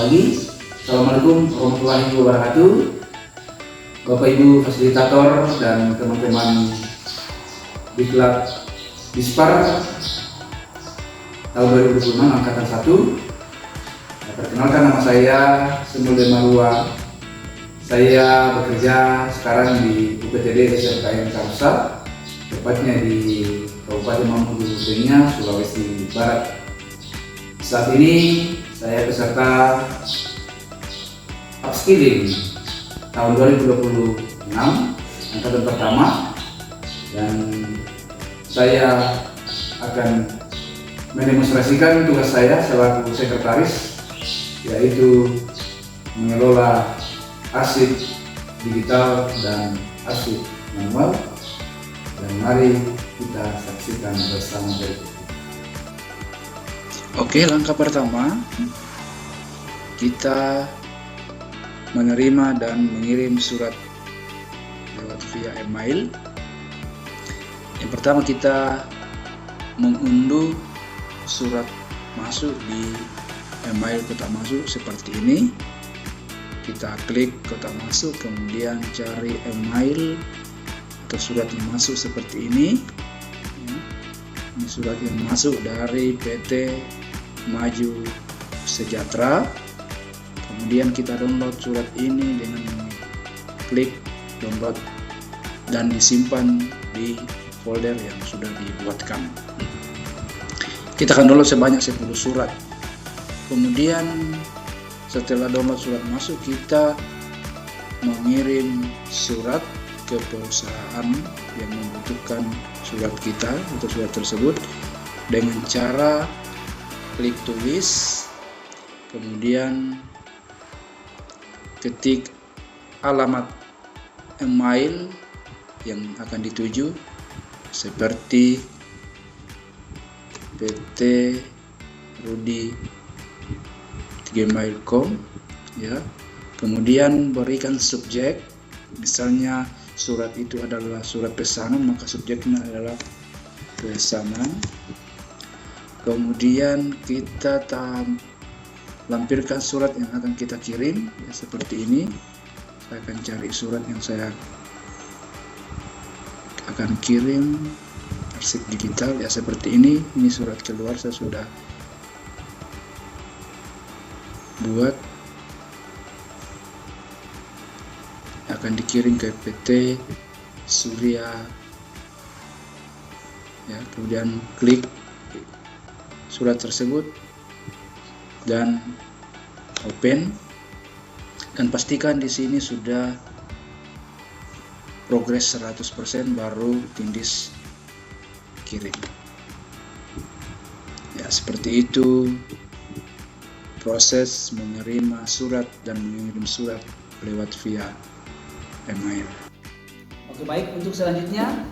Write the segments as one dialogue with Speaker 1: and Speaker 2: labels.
Speaker 1: pagi. Assalamualaikum warahmatullahi wabarakatuh. Bapak Ibu fasilitator dan teman-teman Diklat Dispar tahun 2026 angkatan 1. Perkenalkan, nama saya Semulde Marua. Saya bekerja sekarang di UPTD SMKN Karusa, tepatnya di Kabupaten Mamuju Tengah, Sulawesi Barat. Saat ini saya peserta upskilling tahun 2026 angkatan pertama, dan saya akan mendemonstrasikan tugas saya selaku sekretaris, yaitu mengelola arsip digital dan arsip manual. Dan mari kita saksikan bersama berikut.
Speaker 2: Oke, langkah pertama kita menerima dan mengirim surat lewat via email. Yang pertama kita mengunduh surat masuk di email kotak masuk seperti ini. Kita klik kotak masuk, kemudian cari email atau surat yang masuk seperti ini. Ini surat yang masuk dari PT Maju Sejahtera. Kemudian kita download surat ini dengan klik download dan disimpan di folder yang sudah dibuatkan. Kita akan download sebanyak 10 surat. Kemudian setelah download surat masuk, kita mengirim surat ke perusahaan yang membutuhkan surat kita atau surat tersebut dengan cara klik tulis, kemudian ketik alamat email yang akan dituju seperti PT Rudi gmail.com ya. Kemudian berikan subjek, misalnya surat itu adalah surat pesanan, maka subjeknya adalah pesanan. Kemudian kita lampirkan surat yang akan kita kirim ya, seperti ini. Saya akan cari surat yang saya akan kirim, arsip digital ya, seperti ini. Ini surat keluar saya sudah buat, akan dikirim ke PT Surya ya. Kemudian klik surat tersebut dan open, dan pastikan di sini sudah progres 100%, baru tindis kirim ya. Seperti itu proses menerima surat dan mengirim surat lewat via email.
Speaker 1: Oke, baik, untuk selanjutnya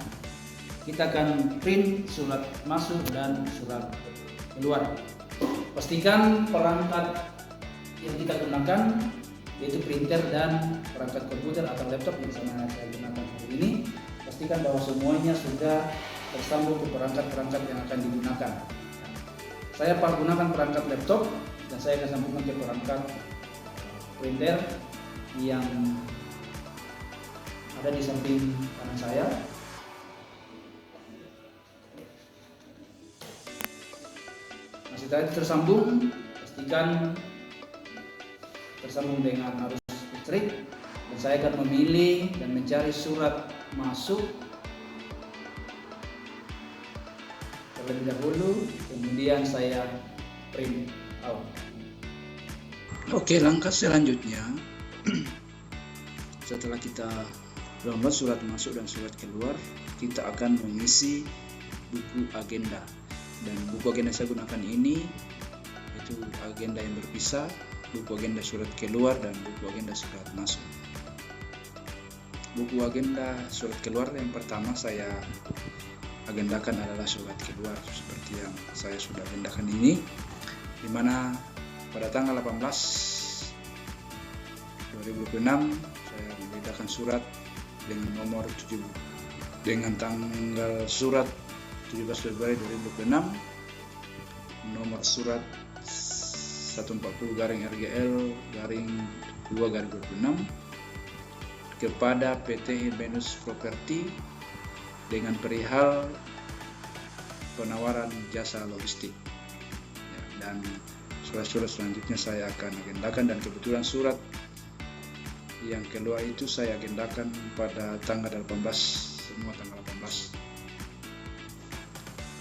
Speaker 1: kita akan print surat masuk dan surat keluar. Pastikan perangkat yang kita gunakan yaitu printer dan perangkat komputer atau laptop yang sama saya gunakan hari ini. Pastikan bahwa semuanya sudah tersambung ke perangkat-perangkat yang akan digunakan. Saya gunakan perangkat laptop dan saya akan sambungkan ke perangkat printer yang ada di samping kanan saya. Masih tadi tersambung, pastikan tersambung dengan arus listrik, dan saya akan memilih dan mencari surat masuk terlebih dahulu, kemudian saya print out.
Speaker 2: Oke, langkah selanjutnya setelah kita download surat masuk dan surat keluar, kita akan mengisi buku agenda. Dan buku agenda saya gunakan ini itu agenda yang berpisah, buku agenda surat keluar dan buku agenda surat masuk. Buku agenda surat keluar yang pertama saya agendakan adalah surat keluar seperti yang saya sudah agendakan ini, dimana pada tanggal 18 2026 saya mengagendakan surat dengan nomor 7 dengan tanggal surat 17 Februari 2026, nomor surat 1 140/RGL/2/26 kepada PT Hirbenus Property dengan perihal penawaran jasa logistik. Ya, dan surat-surat selanjutnya saya akan agendakan, dan kebetulan surat yang keluar itu saya agendakan pada tanggal 18, semua tanggal 18.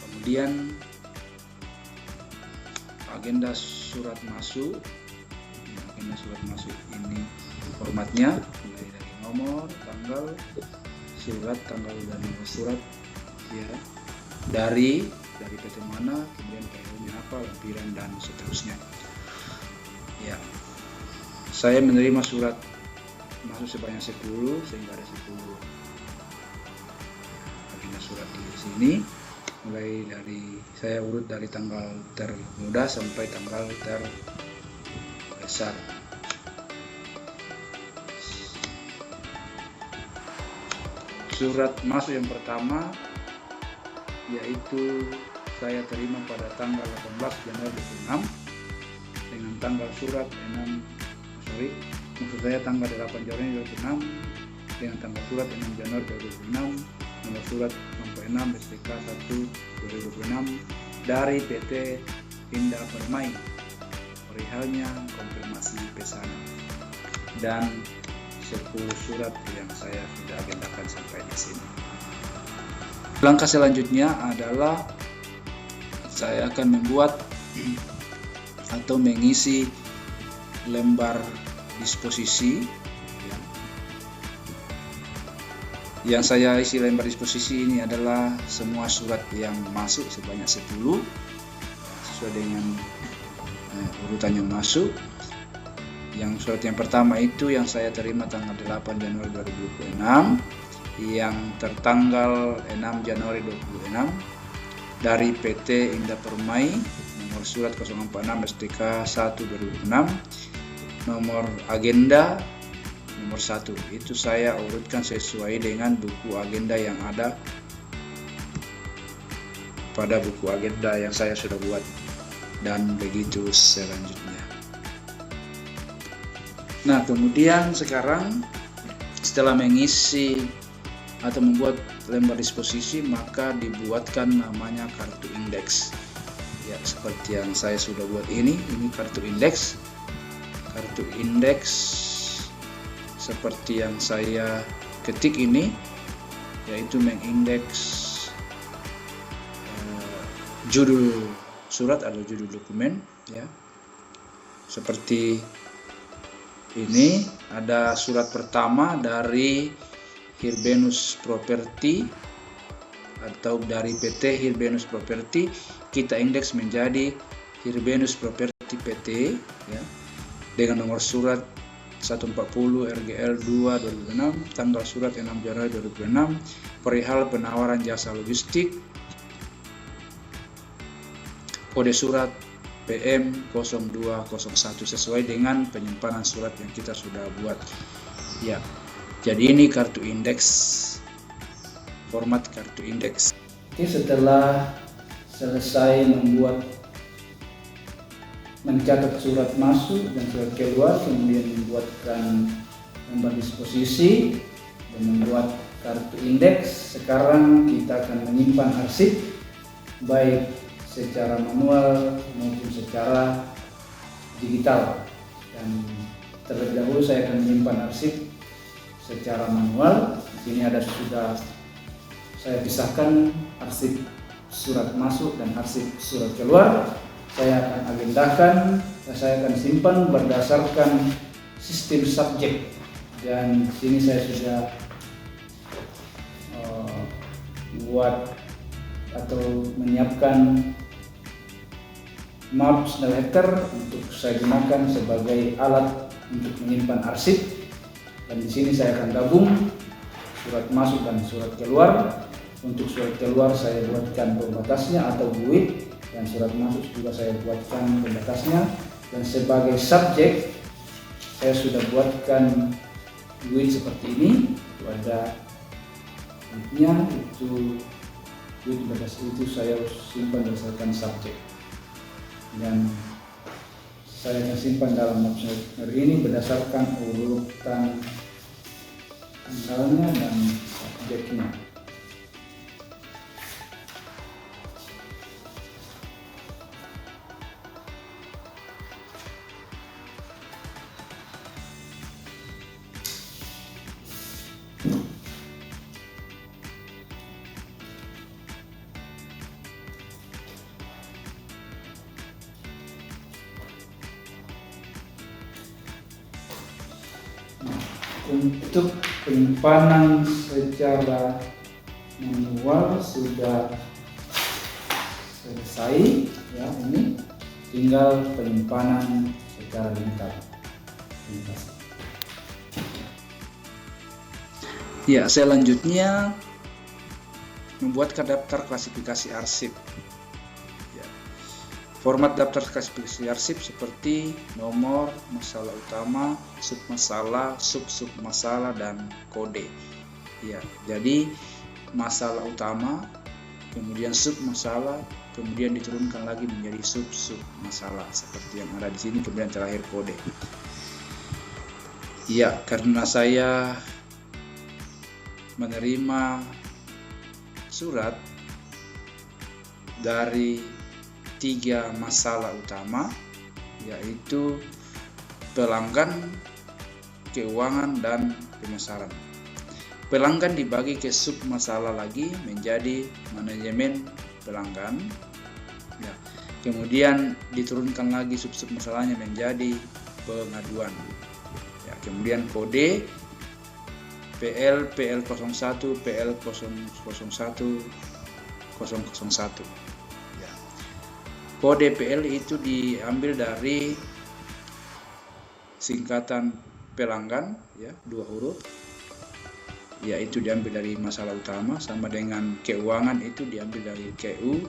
Speaker 2: Kemudian agenda surat masuk. Agenda surat masuk ini formatnya mulai dari nomor, tanggal, surat, tanggal dan nomor surat, ya, dari PT mana, kemudian PO-nya apa, lampiran dan seterusnya. Ya, saya menerima surat masuk sebanyak 10, sehingga ada 10 agenda surat di sini. Mulai dari saya urut dari tanggal termudah sampai tanggal terbesar. Surat masuk yang pertama yaitu saya terima pada tanggal 18 Januari 2026 dengan tanggal surat tanggal 8 Januari 2026 dengan tanggal surat 6 Januari 2026, nomor surat 6 STK 1 2026 dari PT Indah Permai perihalnya konfirmasi pesanan, dan 10 surat yang saya sudah agendakan sampai di sini. Langkah selanjutnya adalah saya akan membuat atau mengisi lembar disposisi. Yang saya isi lembar disposisi ini adalah semua surat yang masuk sebanyak 10 sesuai dengan urutan yang masuk. Yang surat yang pertama itu yang saya terima tanggal 8 Januari 2026, yang tertanggal 6 Januari 2026 dari PT Indah Permai, nomor surat 046 STK 1 2026, nomor agenda nomor 1. Itu saya urutkan sesuai dengan buku agenda yang ada pada buku agenda yang saya sudah buat, dan begitu selanjutnya. Nah, kemudian sekarang setelah mengisi atau membuat lembar disposisi, maka dibuatkan namanya kartu indeks. Ya, seperti yang saya sudah buat ini kartu indeks. Kartu indeks seperti yang saya ketik ini, yaitu mengindeks judul surat atau judul dokumen, ya. Seperti ini, ada surat pertama dari Hirbenus Property atau dari PT Hirbenus Property, kita indeks menjadi Hirbenus Property PT, ya, dengan nomor surat 140 RGL 2 2026, tanggal surat 6 Januari 2026, perihal penawaran jasa logistik, kode surat PM 0201 sesuai dengan penyimpanan surat yang kita sudah buat. Ya, jadi ini kartu indeks, format kartu indeks.
Speaker 1: Oke, setelah selesai mencatat surat masuk dan surat keluar, kemudian membuatkan lembar disposisi dan membuat kartu indeks, sekarang kita akan menyimpan arsip baik secara manual maupun secara digital. Dan terlebih dahulu saya akan menyimpan arsip secara manual. Di sini sudah saya pisahkan arsip surat masuk dan arsip surat keluar. Saya akan agendakan, saya akan simpan berdasarkan sistem subjek, dan di sini saya sudah buat atau menyiapkan maps dan letter untuk saya gunakan sebagai alat untuk menyimpan arsip. Dan di sini saya akan gabung surat masuk dan surat keluar. Untuk surat keluar saya buatkan pembatasnya atau buit, dan surat masuk juga saya buatkan pembatasnya. Dan sebagai subjek saya sudah buatkan buit seperti ini. Itu ada buitnya, itu buit batas itu saya simpan berdasarkan subjek. Dan saya simpan dalam Mapsmeter ini berdasarkan urutan tanggalnya dan subjeknya. Untuk penyimpanan secara manual sudah selesai ya, ini tinggal penyimpanan secara digital.
Speaker 2: Ya, selanjutnya membuat daftar klasifikasi arsip. Ya. Format daftar klasifikasi arsip seperti nomor, masalah utama, submasalah, sub-submasalah, dan kode. Ya, jadi masalah utama, kemudian submasalah, kemudian diturunkan lagi menjadi sub-submasalah seperti yang ada di sini, kemudian terakhir kode. Ya, karena saya menerima surat dari 3 masalah utama, yaitu pelanggan, keuangan, dan pemasaran. Pelanggan dibagi ke sub masalah lagi menjadi manajemen pelanggan, ya. Kemudian diturunkan lagi sub masalahnya menjadi pengaduan, ya. Kemudian kode PL 01 PL 001 001. Kode PL itu diambil dari singkatan pelanggan, ya, 2 huruf, yaitu diambil dari masalah utama, sama dengan keuangan itu diambil dari KU,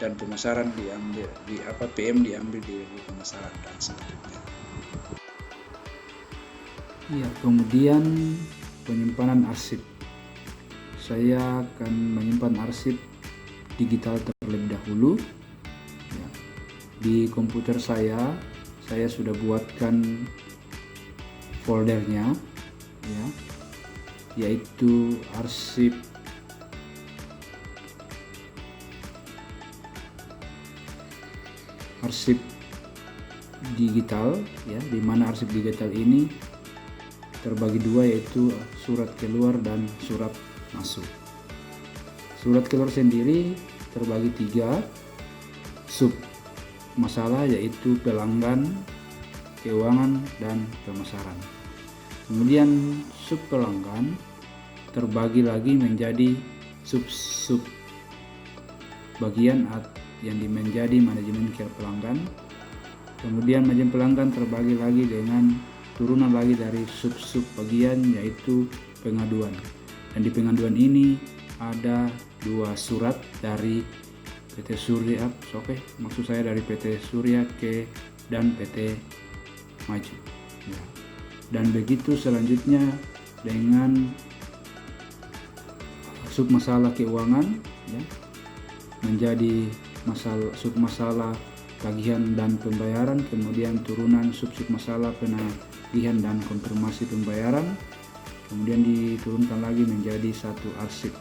Speaker 2: dan pemasaran diambil di PM diambil dari pemasaran, dan seterusnya.
Speaker 1: Ya, kemudian penyimpanan arsip. Saya akan menyimpan arsip digital terlebih dahulu. Ya, di komputer saya sudah buatkan foldernya, ya, yaitu arsip digital, ya, di mana arsip digital ini terbagi 2, yaitu surat keluar dan surat masuk. Surat keluar sendiri terbagi 3 sub masalah, yaitu pelanggan, keuangan, dan pemasaran. Kemudian sub pelanggan terbagi lagi menjadi sub bagian yang menjadi manajemen care pelanggan. Kemudian manajemen pelanggan terbagi lagi dengan turunan lagi dari sub bagian, yaitu pengaduan. Dan di pengaduan ini ada 2 surat dari PT Surya, maksud saya dari PT Surya dan PT Maju. Ya. Dan begitu selanjutnya dengan sub masalah keuangan, ya, menjadi sub masalah tagihan dan pembayaran, kemudian turunan sub masalah penagihan dan konfirmasi pembayaran, kemudian diturunkan lagi menjadi 1 arsip.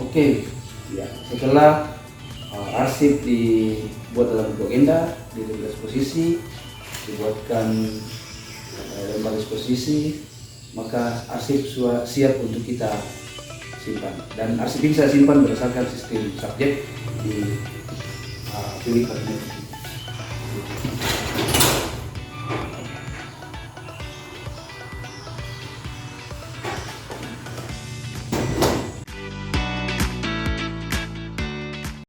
Speaker 1: Oke, ya, setelah arsip dibuat dalam bentuk agenda, ditulis posisi, dibuatkan lembar disposisi, maka arsip sudah siap untuk kita simpan. Dan arsip ini saya simpan berdasarkan sistem subjek di pilih kabinet.